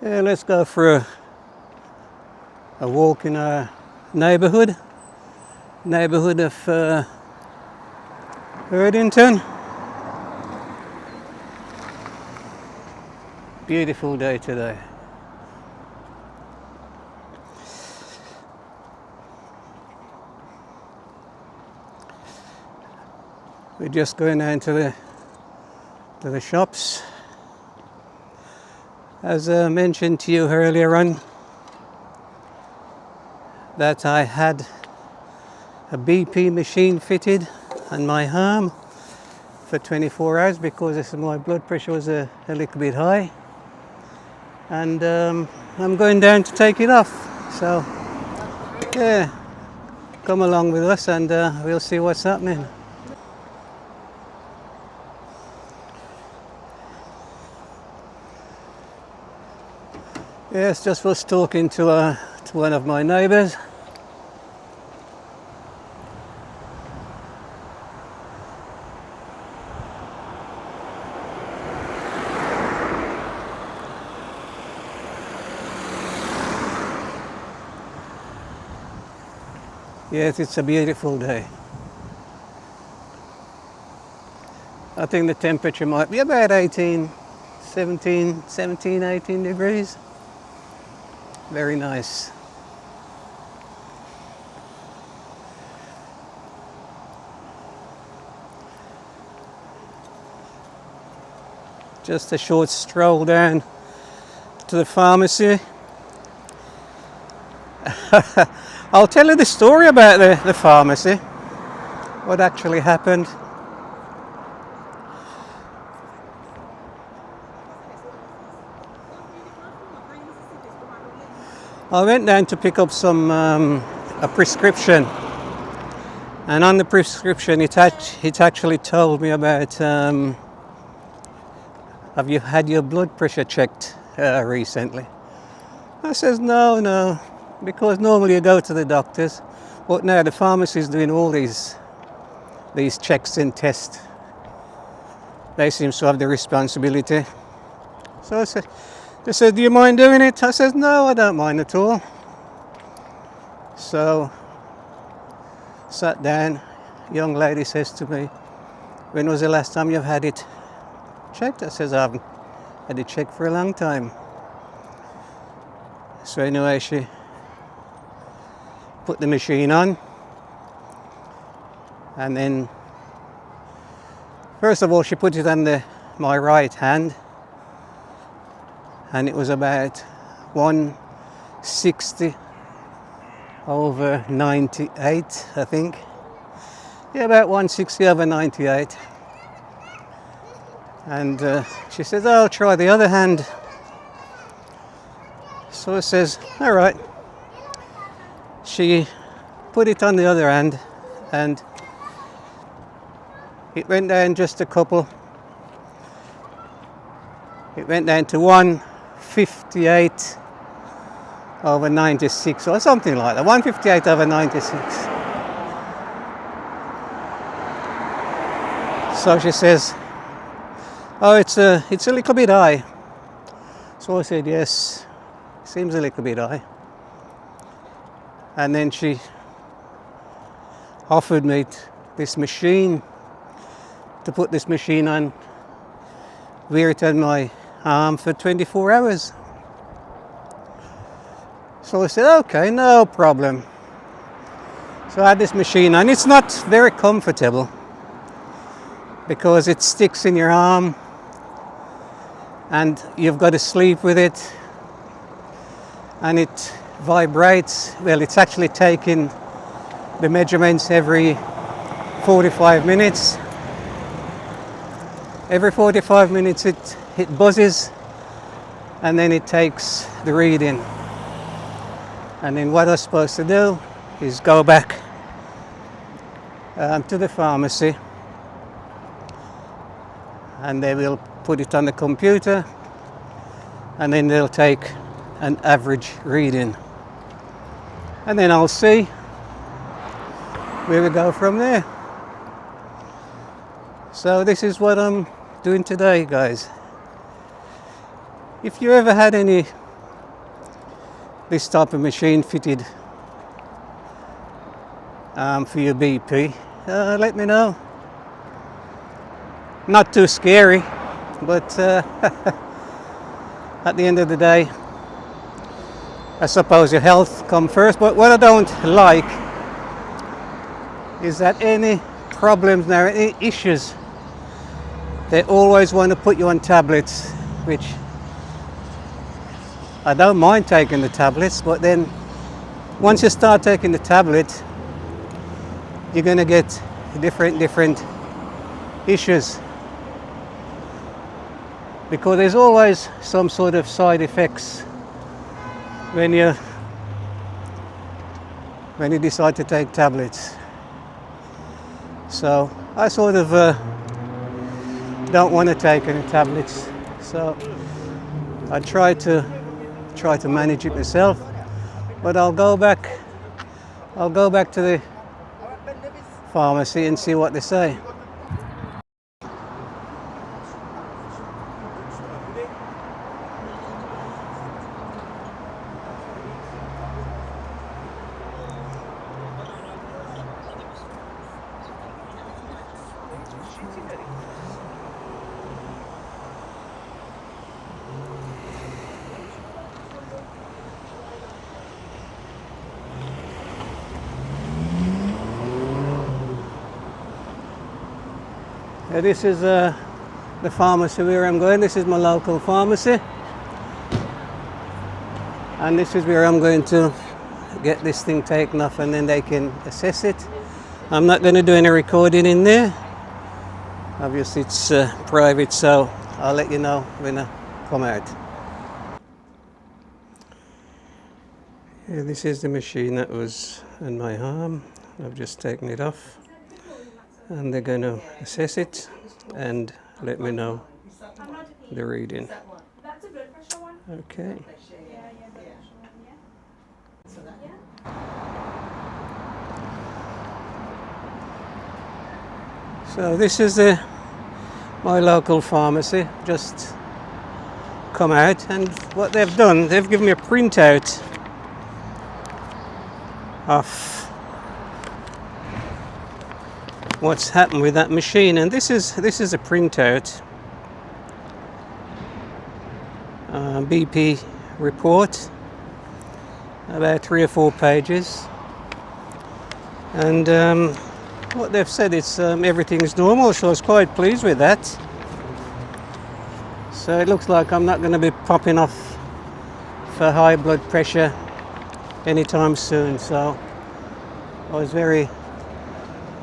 Yeah, let's go for a walk in our neighbourhood of Erdington. Beautiful day today. We're just going down to the shops. As I mentioned to you earlier on, that I had a BP machine fitted on my arm for 24 hours because my blood pressure was a little bit high, and I'm going down to take it off. So yeah, come along with us and we'll see what's happening. Yes, just was talking to one of my neighbours. Yes, it's a beautiful day. I think the temperature might be about 18 degrees. Very nice. Just a short stroll down to the pharmacy. I'll tell you the story about the pharmacy, what actually happened. I went down to pick up a prescription, and on the prescription it actually told me about have you had your blood pressure checked recently? I says no, because normally you go to the doctors, but now the pharmacy is doing all these checks and tests. They seem to have the responsibility. So I said, they said, do you mind doing it? I said, no, I don't mind at all. So, sat down, young lady says to me, when was the last time you've had it checked? I says, I haven't had it checked for a long time. So anyway, she put the machine on, and then, first of all, she put it on my right hand, and it was about 160 over 98, I think. Yeah, about 160 over 98. And she says, oh, I'll try the other hand. So I says, all right. She put it on the other hand, and it went down just a couple. It went down to 158 over 96 or something like that, 158 over 96. So she says, oh, it's a little bit high. So I said, yes, seems a little bit high. And then she offered me this machine, to put this machine on, wear it on my arm for 24 hours. So I said, okay, no problem. So I had this machine on. It's not very comfortable because it sticks in your arm and you've got to sleep with it, and it vibrates. Well, it's actually taking the measurements every 45 minutes. Every 45 minutes it buzzes, and then it takes the reading. And then what I'm supposed to do is go back to the pharmacy, and they will put it on the computer, and then they'll take an average reading, and then I'll see where we go from there. So this is what I'm doing today, guys. If you ever had any this type of machine fitted for your BP, let me know. Not too scary, but at the end of the day, I suppose your health comes first. But what I don't like is that any problems now, any issues, they always want to put you on tablets, which I don't mind taking the tablets, but then once you start taking the tablet, you're going to get different issues, because there's always some sort of side effects when you decide to take tablets. So I sort of don't want to take any tablets, so I try to manage it myself. But I'll go back to the pharmacy and see what they say. This is the pharmacy where I'm going. This is my local pharmacy, and this is where I'm going to get this thing taken off, and then they can assess it. I'm not going to do any recording in there. Obviously it's private, so I'll let you know when I come out. Yeah, this is the machine that was in my arm. I've just taken it off, and they're going to assess it and let me know the reading. Okay. So this is my local pharmacy. Just come out, and what they've done, they've given me a printout of what's happened with that machine, and this is a printout, BP report, about 3 or 4 pages, and what they've said is everything's normal, so I was quite pleased with that. So it looks like I'm not going to be popping off for high blood pressure anytime soon, so I was very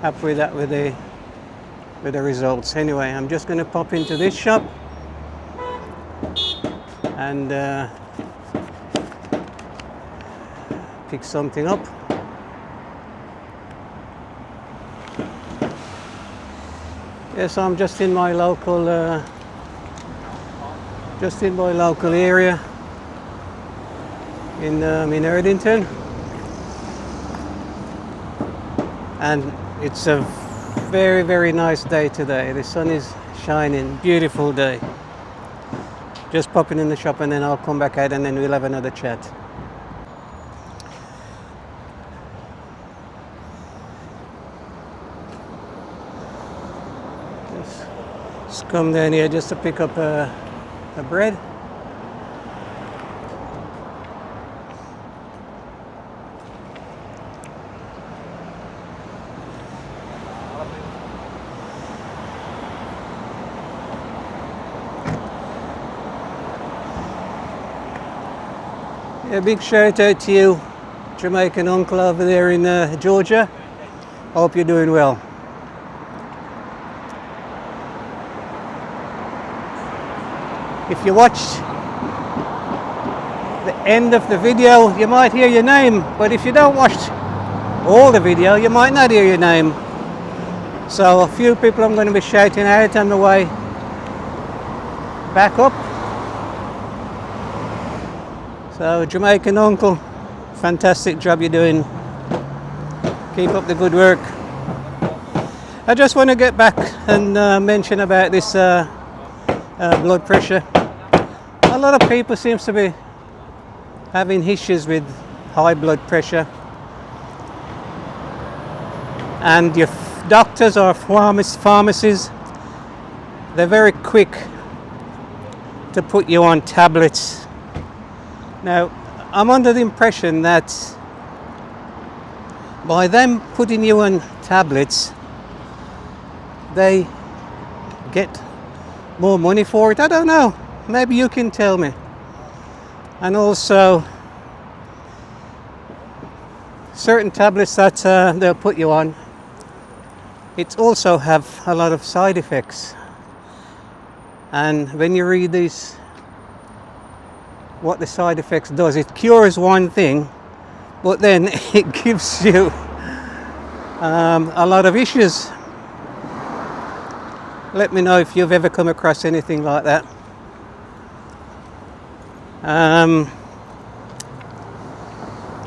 happy with that, with the results. Anyway, I'm just going to pop into this shop and pick something up. Yes, I'm just in my local area in Erdington, and it's a very, very nice day today. The sun is shining, beautiful day. Just popping in the shop, and then I'll come back out, and then we'll have another chat. Just come down here just to pick up a bread. A big shout out to you, Jamaican uncle over there in Georgia. Hope you're doing well. If you watched the end of the video, you might hear your name, but if you don't watch all the video, you might not hear your name. So a few people I'm going to be shouting out on the way back up. So Jamaican uncle, fantastic job you're doing. Keep up the good work. I just want to get back and mention about this blood pressure. A lot of people seems to be having issues with high blood pressure, and your doctors or pharmacies, they're very quick to put you on tablets. Now, I'm under the impression that by them putting you on tablets, they get more money for it. I don't know. Maybe you can tell me. And also, certain tablets that they'll put you on, it also have a lot of side effects. And when you read these, what the side effects does, it cures one thing, but then it gives you a lot of issues. Let me know if you've ever come across anything like that.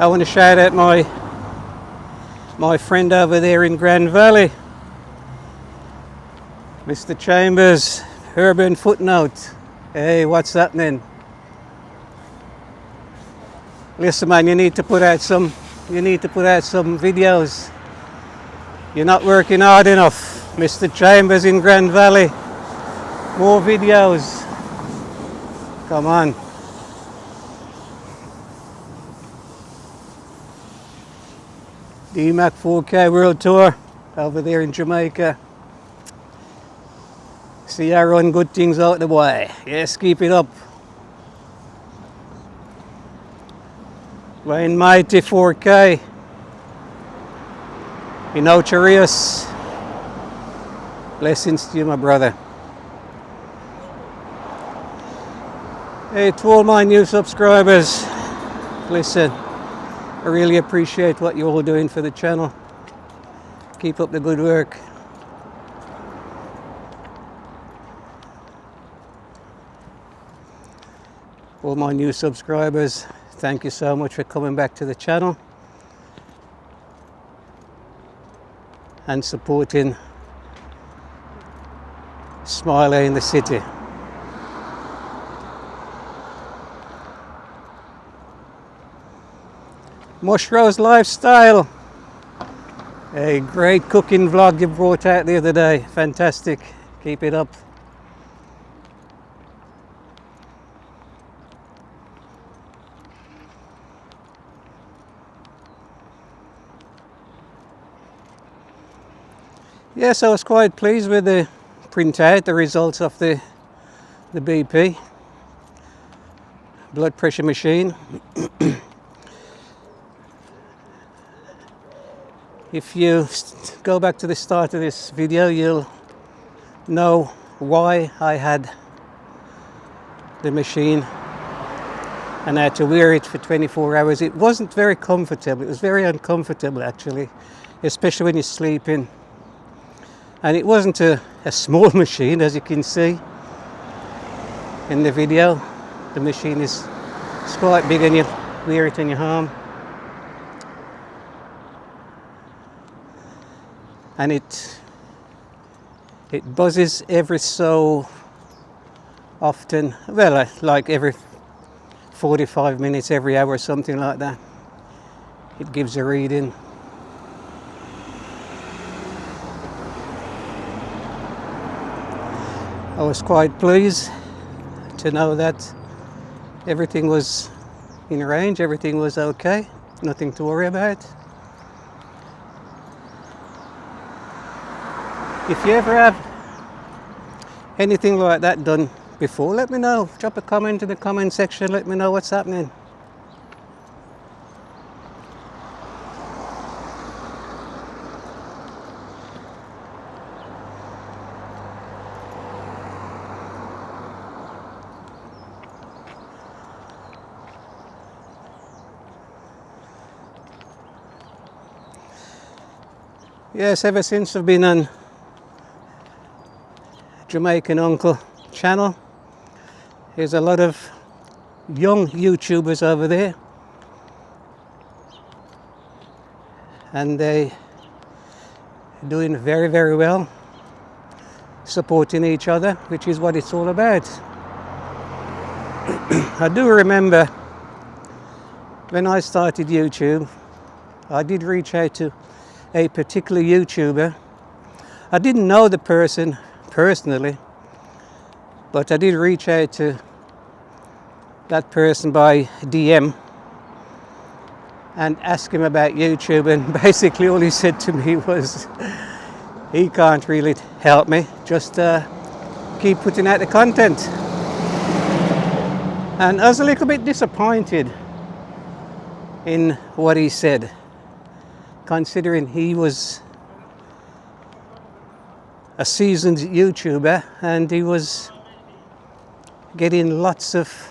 I want to shout out my friend over there in Grand Valley, Mr. Chambers, Urban Footnote. Hey, what's happening? Listen, man, you need to put out some videos. You're not working hard enough, Mr. Chambers in Grand Valley. More videos. Come on. DMAC 4K World Tour over there in Jamaica. See, I run good things out the way. Yes, keep it up. Wayne Mighty 4K. You know, Charius. Blessings to you, my brother. Hey, to all my new subscribers, listen, I really appreciate what you're all doing for the channel. Keep up the good work. All my new subscribers, thank you so much for coming back to the channel and supporting Smiley in the City. Mushrose Lifestyle, a great cooking vlog you brought out the other day. Fantastic, keep it up. Yes, I was quite pleased with the printout, the results of the BP blood pressure machine. If you go back to the start of this video, you'll know why I had the machine and I had to wear it for 24 hours. It wasn't very comfortable. It was very uncomfortable, actually, especially when you're sleeping. And it wasn't a small machine, as you can see in the video. The machine is quite big and you wear it in your arm. And it buzzes every so often, well, like every 45 minutes, every hour, something like that. It gives a reading. I was quite pleased to know that everything was in range, everything was okay, nothing to worry about. If you ever have anything like that done before, let me know. Drop a comment in the comment section, let me know what's happening. Yes, ever since I've been on Jamaican Uncle channel, there's a lot of young YouTubers over there, and they doing very, very well, supporting each other, which is what it's all about. I do remember when I started YouTube, I did reach out to a particular YouTuber. I didn't know the person personally, but I did reach out to that person by DM and ask him about YouTube, and basically all he said to me was he can't really help me, just keep putting out the content. And I was a little bit disappointed in what he said, considering he was a seasoned YouTuber and he was getting lots of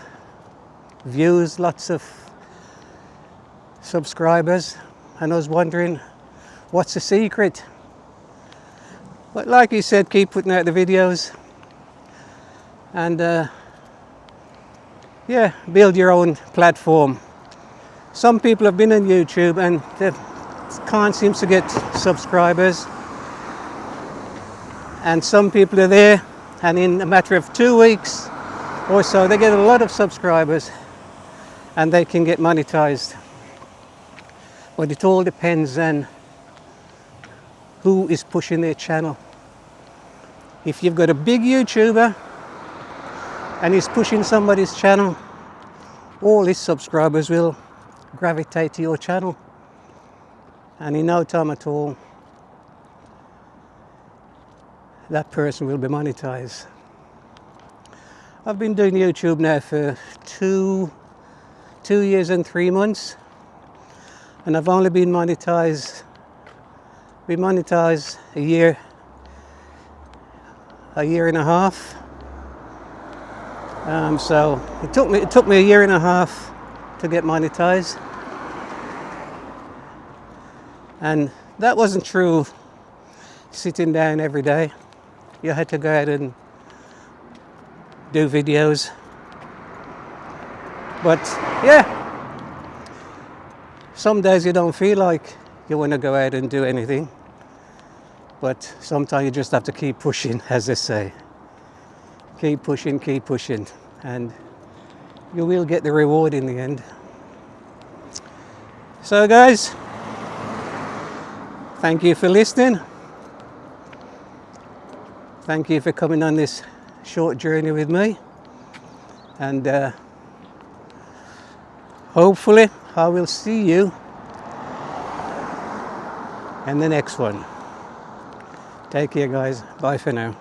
views, lots of subscribers, and I was wondering what's the secret. But like he said, keep putting out the videos and yeah, build your own platform. Some people have been on YouTube and they can't seem to get subscribers, and some people are there and in a matter of 2 weeks or so they get a lot of subscribers and they can get monetized. But it all depends on who is pushing their channel. If you've got a big YouTuber and he's pushing somebody's channel, all his subscribers will gravitate to your channel, and in no time at all that person will be monetized. I've been doing YouTube now for two years and 3 months, and I've only been monetized a year and a half. So it took me a year and a half to get monetized, and that wasn't true sitting down every day. You had to go out and do videos. But yeah, some days you don't feel like you want to go out and do anything, but sometimes you just have to keep pushing, as they say. Keep pushing, and you will get the reward in the end. So guys, thank you for listening. Thank you for coming on this short journey with me, and hopefully I will see you in the next one. Take care guys, bye for now.